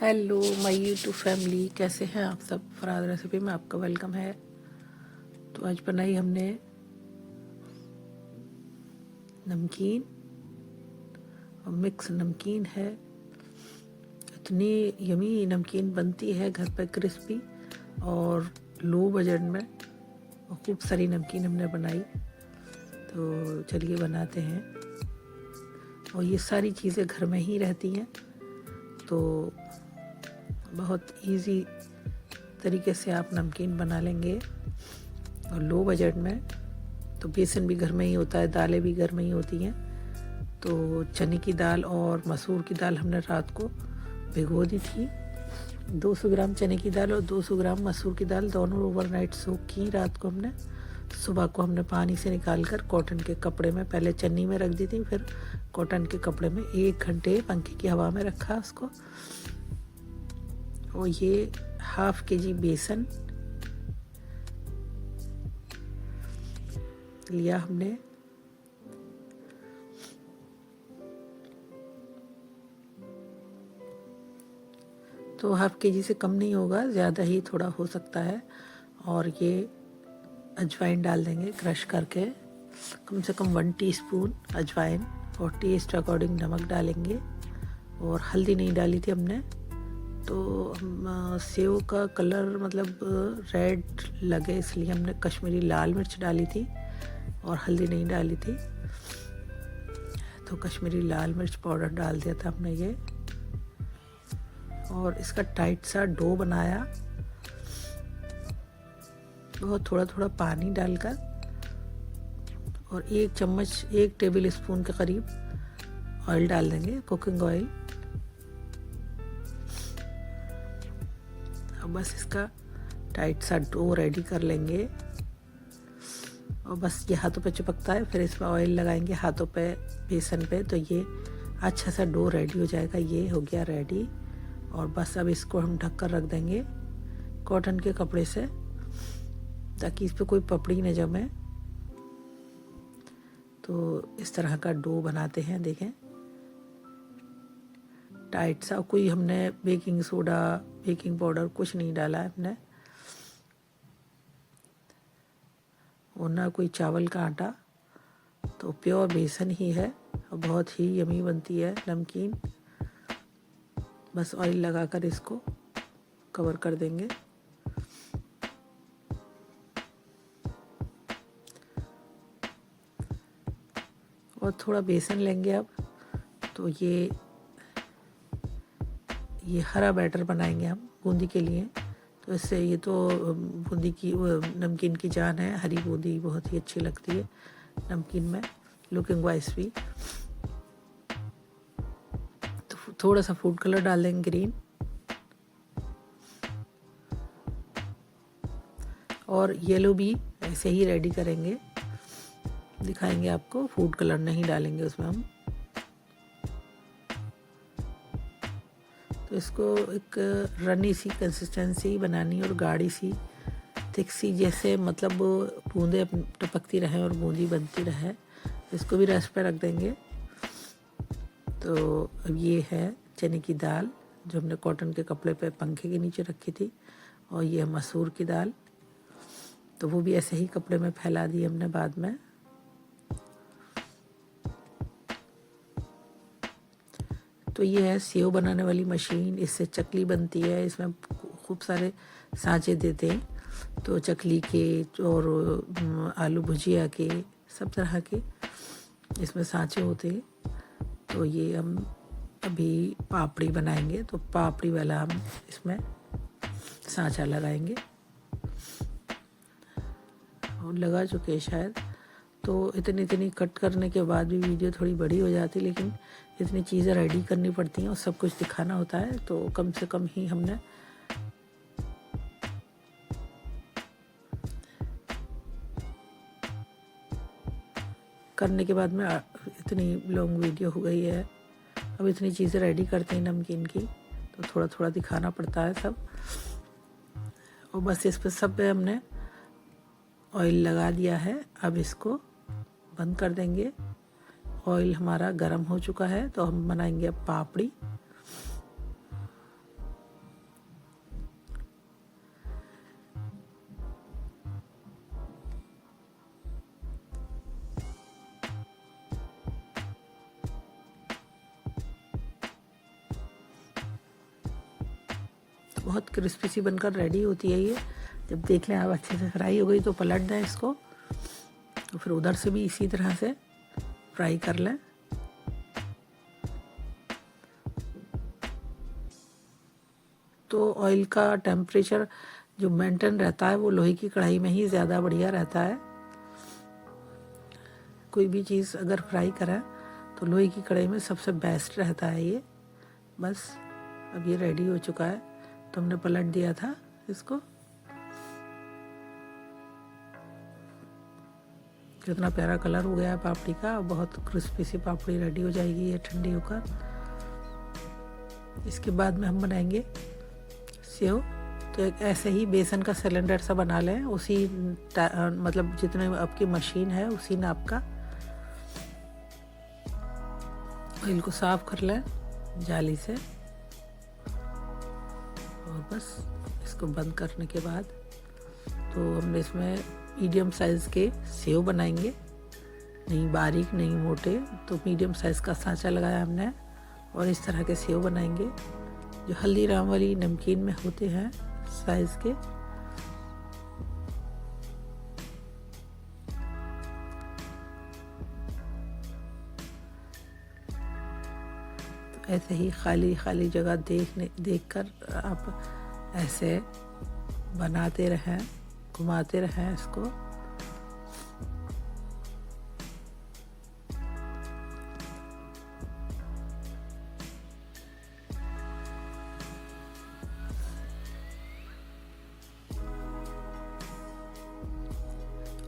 Hello my YouTube family, कैसे हैं आप सब। फराद रेसिपी में आपका वेलकम है। तो आज बनाई हमने नमकीन और मिक्स नमकीन है। इतनी यमी नमकीन बनती है घर पे, क्रिस्पी और लो बजट में, और खूब सारी नमकीन हमने बनाई। तो चलिए बनाते हैं। और ये सारी चीज़ें घर में ही रहती हैं, तो बहुत इजी तरीके से आप नमकीन बना लेंगे और लो बजट में। तो बेसन भी घर में ही होता है, दालें भी घर में ही होती हैं। तो चने की दाल और मसूर की दाल हमने रात को भिगो दी थी। 200 ग्राम चने की दाल और 200 ग्राम मसूर की दाल दोनों ओवरनाइट सोक की रात को हमने। सुबह को हमने पानी से निकाल कर कॉटन के कपड़े में, पहले चन्नी में रख दी थी, फिर कॉटन के कपड़े में 1 घंटे पंखे की हवा में रखा उसको। और ये ½ kg बेसन लिया हमने। तो ½ kg से कम नहीं होगा, ज़्यादा ही थोड़ा हो सकता है। और ये अजवाइन डाल देंगे क्रश करके, कम से कम 1 टीस्पून अजवाइन, और टेस्ट अकॉर्डिंग नमक डालेंगे। और हल्दी नहीं डाली थी हमने, तो सेव का कलर मतलब रेड लगे इसलिए हमने कश्मीरी लाल मिर्च डाली थी और हल्दी नहीं डाली थी। तो कश्मीरी लाल मिर्च पाउडर डाल दिया था हमने ये। और इसका टाइट सा डो बनाया, बहुत थोड़ा थोड़ा पानी डालकर, और 1 चम्मच 1 टेबल स्पून के करीब ऑयल डाल देंगे, कुकिंग ऑयल। अब बस इसका टाइट सा डो रेडी कर लेंगे। और बस ये हाथों पे चिपकता है, फिर इसमें ऑयल लगाएंगे हाथों पे, बेसन पे, तो ये अच्छा सा डो रेडी हो जाएगा। ये हो गया रेडी। और बस अब इसको हम ढक कर रख देंगे कॉटन के कपड़े से, ताकि इस पे कोई पपड़ी न जमे। तो इस तरह का डो बनाते हैं, देखें टाइट सा। कोई हमने बेकिंग सोडा, बेकिंग पाउडर कुछ नहीं डाला है हमने, और ना कोई चावल का आटा। तो प्योर बेसन ही है और बहुत ही यमी बनती है नमकीन। बस ऑयल लगाकर इसको कवर कर देंगे। और थोड़ा बेसन लेंगे अब। तो ये हरा बैटर बनाएंगे हम बूंदी के लिए। तो इससे, ये तो बूंदी की नमकीन की जान है, हरी बूंदी बहुत ही अच्छी लगती है नमकीन में, लुकिंग वाइज भी। तो थोड़ा सा फूड कलर डाल देंगे, ग्रीन। और येलो भी ऐसे ही रेडी करेंगे, दिखाएंगे आपको। फूड कलर नहीं डालेंगे उसमें हम। तो इसको एक रनी सी कंसिस्टेंसी बनानी, और गाढ़ी सी, थिक सी, जैसे मतलब बूंदे टपकती रहे और बूंदी बनती रहे। इसको भी रेस्ट पे रख देंगे। तो अब ये है चने की दाल जो हमने कॉटन के कपड़े पे पंखे के नीचे रखी थी, और ये है मसूर की दाल। तो वो भी ऐसे ही कपड़े में फैला दी हमने बाद में। तो ये है सेव बनाने वाली मशीन, इससे चकली बनती है। इसमें खूब सारे सांचे देते हैं, तो चकली के और आलू भुजिया के, सब तरह के इसमें सांचे होते हैं। तो ये हम अभी पापड़ी बनाएंगे, तो पापड़ी वाला हम इसमें सांचा लगाएंगे, और लगा चुके हैं शायद। तो इतनी कट करने के बाद भी वीडियो थोड़ी बड़ी हो जाती, लेकिन इतनी चीज़ें रेडी करनी पड़ती हैं और सब कुछ दिखाना होता है, तो कम से कम ही हमने करने के बाद में इतनी लॉन्ग वीडियो हो गई है। अब इतनी चीज़ें रेडी करते हैं नमकीन की, तो थोड़ा थोड़ा दिखाना पड़ता है सब। और बस इस पर सब पे हमने ऑयल लगा दिया है। अब इसको बंद कर देंगे। ऑयल हमारा गर्म हो चुका है, तो हम बनाएंगे अब पापड़ी। बहुत क्रिस्पी सी बनकर रेडी होती है ये। जब देख लें अब अच्छे से फ्राई हो गई तो पलट दें इसको, तो फिर उधर से भी इसी तरह से फ्राई कर लें। तो ऑयल का टेम्परेचर जो मेंटेन रहता है वो लोहे की कढ़ाई में ही ज़्यादा बढ़िया रहता है। कोई भी चीज़ अगर फ्राई करें तो लोहे की कढ़ाई में सबसे बेस्ट रहता है ये। बस अब ये रेडी हो चुका है, तो हमने पलट दिया था इसको। कितना प्यारा कलर हो गया है पापड़ी का, बहुत क्रिस्पी सी पापड़ी रेडी हो जाएगी ये ठंडी होकर। इसके बाद में हम बनाएंगे सेव। तो एक ऐसे ही बेसन का सिलेंडर सा बना लें, उसी मतलब जितने आपकी मशीन है उसी नाप का। ऑयल को साफ कर लें जाली से, और बस इसको बंद करने के बाद तो हमने इसमें मीडियम साइज़ के सेव बनाएंगे, नहीं बारीक नहीं मोटे। तो मीडियम साइज़ का सांचा लगाया हमने, और इस तरह के सेव बनाएंगे जो हल्दीराम वाली नमकीन में होते हैं साइज़ के। तो ऐसे ही खाली खाली जगह देखकर आप ऐसे बनाते रहें, घुमाते रहें इसको।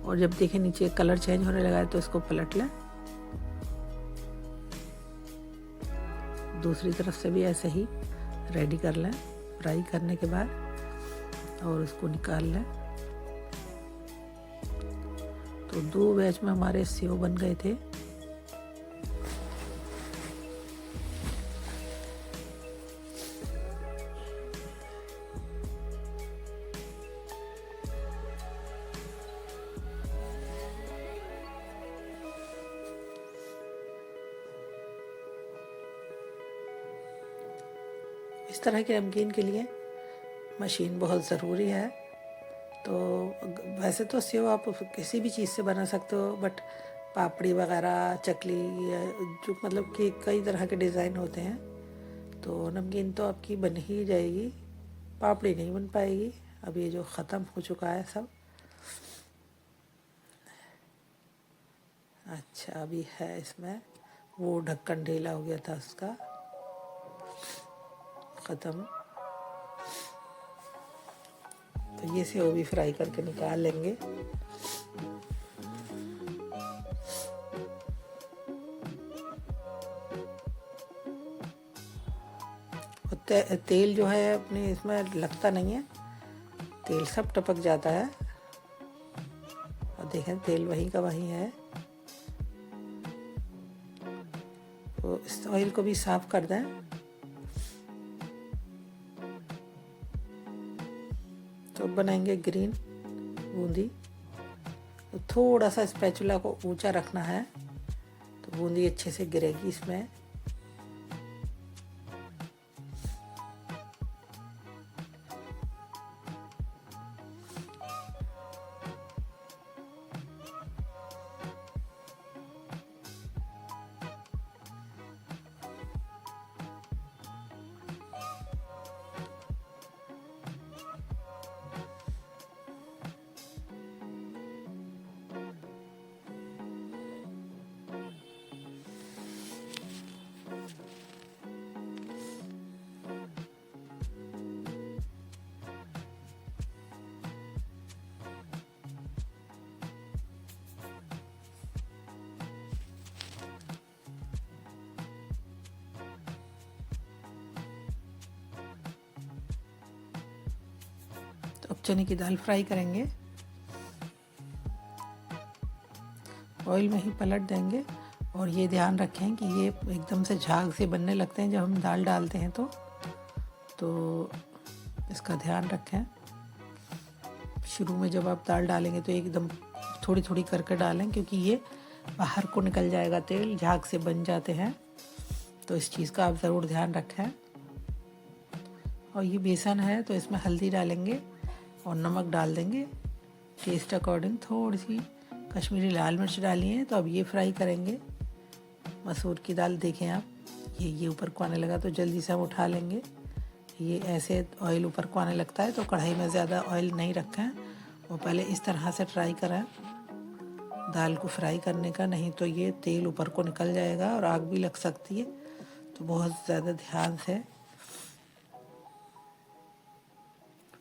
और जब देखें नीचे कलर चेंज होने लगा है तो इसको पलट लें। दूसरी तरफ से भी ऐसे ही रेडी कर लें फ्राई करने के बाद, और उसको निकाल लें। तो 2 बैच में हमारे सेव बन गए थे। इस तरह के नमकीन के लिए मशीन बहुत ज़रूरी है। तो वैसे तो सेव आप किसी भी चीज़ से बना सकते हो, बट पापड़ी वगैरह, चकली, जो मतलब कि कई तरह के डिज़ाइन होते हैं, तो नमकीन तो आपकी बन ही जाएगी, पापड़ी नहीं बन पाएगी। अब ये जो ख़त्म हो चुका है सब। अच्छा अभी है इसमें, वो ढक्कन ढीला हो गया था उसका, ख़त्म। तो ये सेव भी फ्राई करके निकाल लेंगे। तेल जो है अपने इसमें लगता नहीं है, तेल सब टपक जाता है। और देखें तेल वहीं का वहीं है। तो इस ऑयल को भी साफ कर दें। तो बनाएंगे ग्रीन बूंदी। तो थोड़ा सा स्पैचुला को ऊंचा रखना है, तो बूंदी अच्छे से गिरेगी इसमें। तो अब चने की दाल फ्राई करेंगे, ऑयल में ही पलट देंगे। और ये ध्यान रखें कि ये एकदम से झाग से बनने लगते हैं जब हम दाल डालते हैं, तो इसका ध्यान रखें। शुरू में जब आप दाल डालेंगे तो एकदम थोड़ी थोड़ी करके डालें, क्योंकि ये बाहर को निकल जाएगा, तेल झाग से बन जाते हैं। तो इस चीज़ का आप ज़रूर ध्यान रखें। और ये बेसन है तो इसमें हल्दी डालेंगे और नमक डाल देंगे टेस्ट अकॉर्डिंग। थोड़ी सी कश्मीरी लाल मिर्च डाली है। तो अब ये फ्राई करेंगे मसूर की दाल। देखें आप, ये ऊपर को आने लगा तो जल्दी से हम उठा लेंगे। ये ऐसे ऑयल ऊपर को आने लगता है तो कढ़ाई में ज़्यादा ऑयल नहीं रखें और पहले इस तरह से ट्राई करें दाल को फ्राई करने का, नहीं तो ये तेल ऊपर को निकल जाएगा और आग भी लग सकती है। तो बहुत ज़्यादा ध्यान से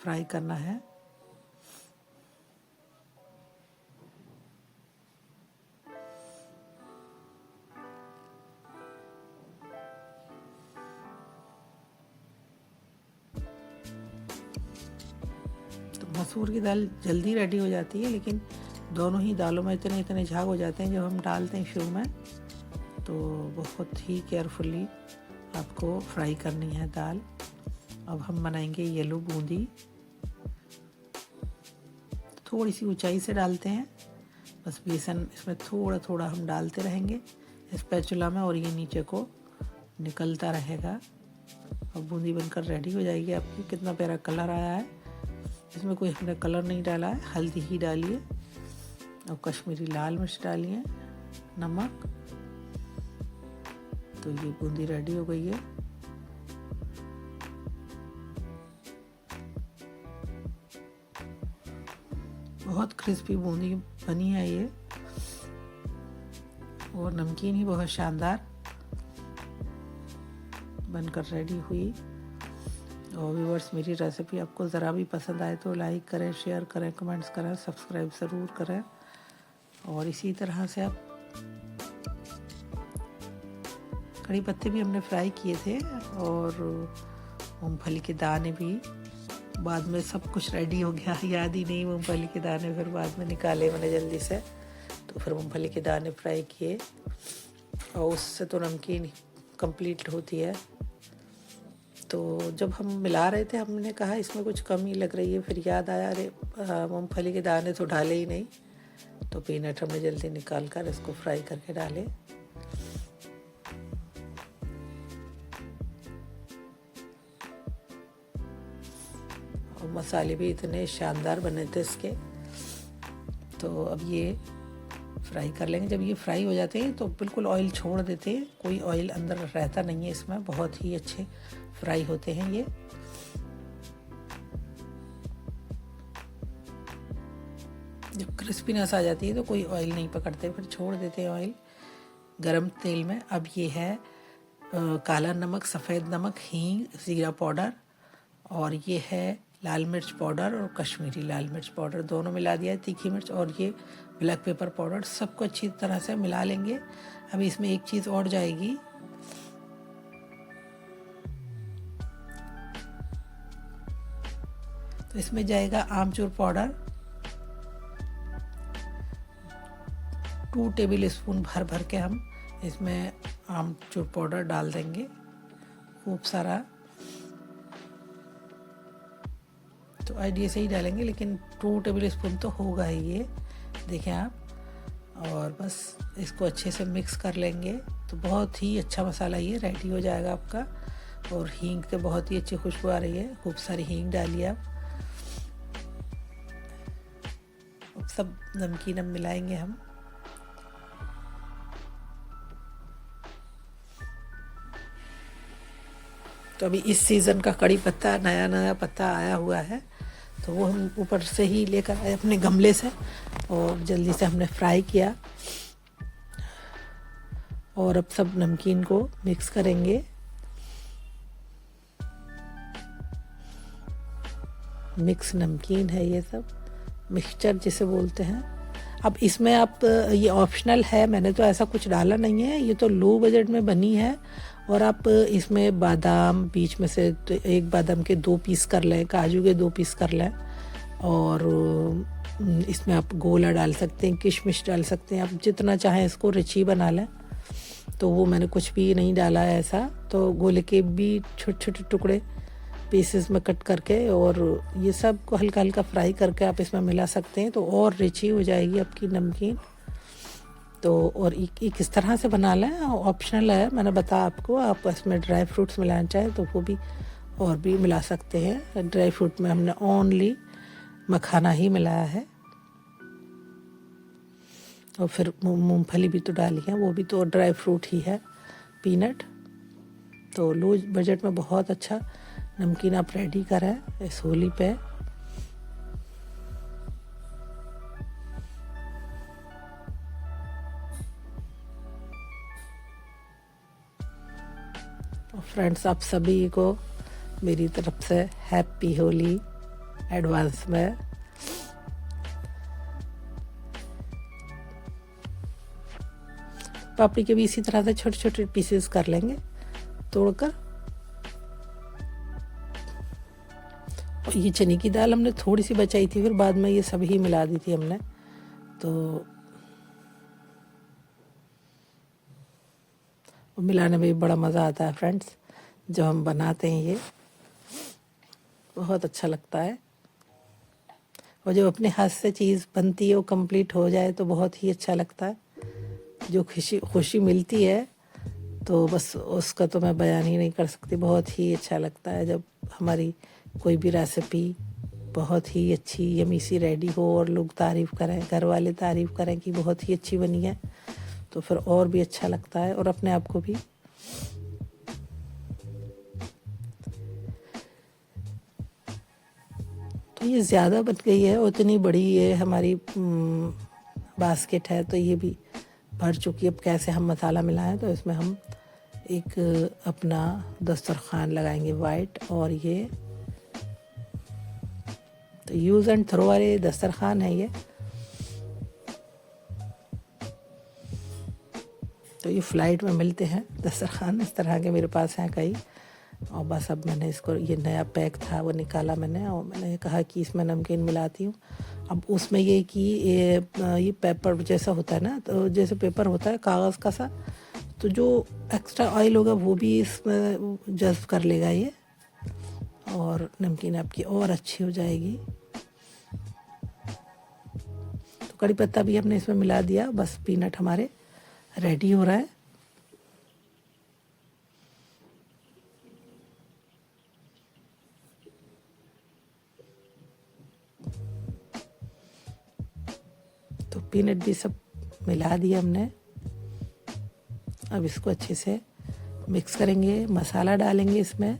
फ्राई करना है। तो मसूर की दाल जल्दी रेडी हो जाती है, लेकिन दोनों ही दालों में इतने इतने झाग हो जाते हैं जब हम डालते हैं शुरू में। तो बहुत ही केयरफुली आपको फ्राई करनी है दाल। अब हम बनाएंगे येलो बूंदी। थोड़ी सी ऊंचाई से डालते हैं, बस बेसन इसमें थोड़ा थोड़ा हम डालते रहेंगे स्पैचुला में और ये नीचे को निकलता रहेगा और बूंदी बनकर रेडी हो जाएगी आपकी। कितना प्यारा कलर आया है। इसमें कोई हमने कलर नहीं डाला है, हल्दी ही डालिए और कश्मीरी लाल मिर्च डालिए, नमक। तो ये बूंदी रेडी हो गई है। बहुत क्रिस्पी बूंदी बनी है ये और नमकीन ही बहुत शानदार बनकर रेडी हुई। और व्यूअर्स, मेरी रेसिपी आपको ज़रा भी पसंद आए तो लाइक करें, शेयर करें, कमेंट्स करें, सब्सक्राइब ज़रूर करें। और इसी तरह से आप कड़ी पत्ते भी हमने फ्राई किए थे और मूंगफली के दाने भी बाद में। सब कुछ रेडी हो गया, याद ही नहीं मूंगफली के दाने फिर बाद में निकाले मैंने जल्दी से। तो फिर मूंगफली के दाने फ्राई किए और उससे तो नमकीन कंप्लीट होती है। तो जब हम मिला रहे थे हमने कहा इसमें कुछ कमी लग रही है, फिर याद आया अरे मूंगफली के दाने तो डाले ही नहीं। तो पीनट हमने जल्दी निकाल कर इसको फ्राई करके डाले। और मसाले भी इतने शानदार बने थे इसके। तो अब ये फ्राई कर लेंगे। जब ये फ्राई हो जाते हैं तो बिल्कुल ऑयल छोड़ देते हैं, कोई ऑयल अंदर रहता नहीं है इसमें। बहुत ही अच्छे फ्राई होते हैं ये। जब क्रिस्पीनेस आ जाती है तो कोई ऑयल नहीं पकड़ते, फिर छोड़ देते हैं ऑयल गरम तेल में। अब ये है काला नमक, सफ़ेद नमक, हींग, ज़ीरा पाउडर और ये है लाल मिर्च पाउडर और कश्मीरी लाल मिर्च पाउडर, दोनों मिला दिया है, तीखी मिर्च और ये ब्लैक पेपर पाउडर। सबको अच्छी तरह से मिला लेंगे। अभी इसमें एक चीज़ और जाएगी, तो इसमें जाएगा आमचूर पाउडर 2 टेबल स्पून भर भर के हम इसमें आमचूर पाउडर डाल देंगे, खूब सारा। तो आइडिया से ही डालेंगे, लेकिन 2 टेबल स्पून तो होगा ही ये, देखें आप। और बस इसको अच्छे से मिक्स कर लेंगे तो बहुत ही अच्छा मसाला ये रेडी हो जाएगा आपका। और हींग से बहुत ही अच्छी खुशबू आ रही है, खूब सारी हींग डालिए आप। सब नमकीन अब मिलाएंगे हम। तो अभी इस सीज़न का कड़ी पत्ता नया नया पत्ता आया हुआ है, तो वो हम ऊपर से ही लेकर आए अपने गमले से और जल्दी से हमने फ्राई किया। और अब सब नमकीन को मिक्स करेंगे। मिक्स नमकीन है ये सब, मिक्सचर जिसे बोलते हैं। अब इसमें आप, ये ऑप्शनल है, मैंने तो ऐसा कुछ डाला नहीं है, ये तो लो बजट में बनी है। और आप इसमें बादाम बीच में से तो एक बादाम के 2 पीस कर लें, काजू के 2 पीस कर लें और इसमें आप गोला डाल सकते हैं, किशमिश डाल सकते हैं, आप जितना चाहें इसको रिची बना लें। तो वो मैंने कुछ भी नहीं डाला है ऐसा। तो गोले के भी छोटे छोटे टुकड़े पीसेस में कट करके और ये सब को हल्का हल्का फ्राई करके आप इसमें मिला सकते हैं, तो और रिची हो जाएगी आपकी नमकीन। तो और एक इस तरह से बना लें, ऑप्शनल है, मैंने बताया आपको। आप इसमें ड्राई फ्रूट्स मिलाना चाहें तो वो भी और भी मिला सकते हैं। ड्राई फ्रूट में हमने ओनली मखाना ही मिलाया है, और फिर मूंगफली भी तो डाली है, वो भी तो ड्राई फ्रूट ही है, पीनट। तो लो बजट में बहुत अच्छा नमकीन आप रेडी करें इस होली पे। फ्रेंड्स, आप सभी को मेरी तरफ से हैप्पी होली एडवांस में। पापड़ी के भी इसी तरह से छोटे छोटे पीसेस कर लेंगे तोड़कर। और ये चने की दाल हमने थोड़ी सी बचाई थी, फिर बाद में ये सभी ही मिला दी थी हमने। तो मिलाने में भी बड़ा मज़ा आता है फ्रेंड्स, जब हम बनाते हैं ये बहुत अच्छा लगता है। और जब अपने हाथ से चीज़ बनती है वो कंप्लीट हो जाए तो बहुत ही अच्छा लगता है। जो खुशी मिलती है तो बस उसका तो मैं बयान ही नहीं कर सकती। बहुत ही अच्छा लगता है जब हमारी कोई भी रेसिपी बहुत ही अच्छी यमी सी रेडी हो और लोग तारीफ़ करें, घर वाले तारीफ़ करें कि बहुत ही अच्छी बनी है, तो फिर और भी अच्छा लगता है और अपने आप को भी। तो ये ज़्यादा बन गई है, उतनी बड़ी ये हमारी बास्केट है, तो ये भी भर चुकी। अब कैसे हम मसाला मिलाएं, तो इसमें हम एक अपना दस्तरखान लगाएंगे वाइट, और ये तो यूज़ एंड थ्रो वाले दस्तरखान है ये। तो ये फ़्लाइट में मिलते हैं दस्तरखान, इस तरह के मेरे पास हैं कई। और बस अब मैंने इसको, ये नया पैक था वो निकाला मैंने, और मैंने कहा कि इसमें नमकीन मिलाती हूँ। अब उसमें ये कि ये पेपर जैसा होता है ना, तो जैसे पेपर होता है कागज़ का सा, तो जो एक्स्ट्रा ऑयल होगा वो भी इसमें जज़्ब कर लेगा ये, और नमकीन आपकी और अच्छी हो जाएगी। तो कड़ी पत्ता भी हमने इसमें मिला दिया। बस पीनट हमारे रेडी हो रहा है। तो पीनट भी सब मिला दिया हमने। अब इसको अच्छे से मिक्स करेंगे, मसाला डालेंगे इसमें।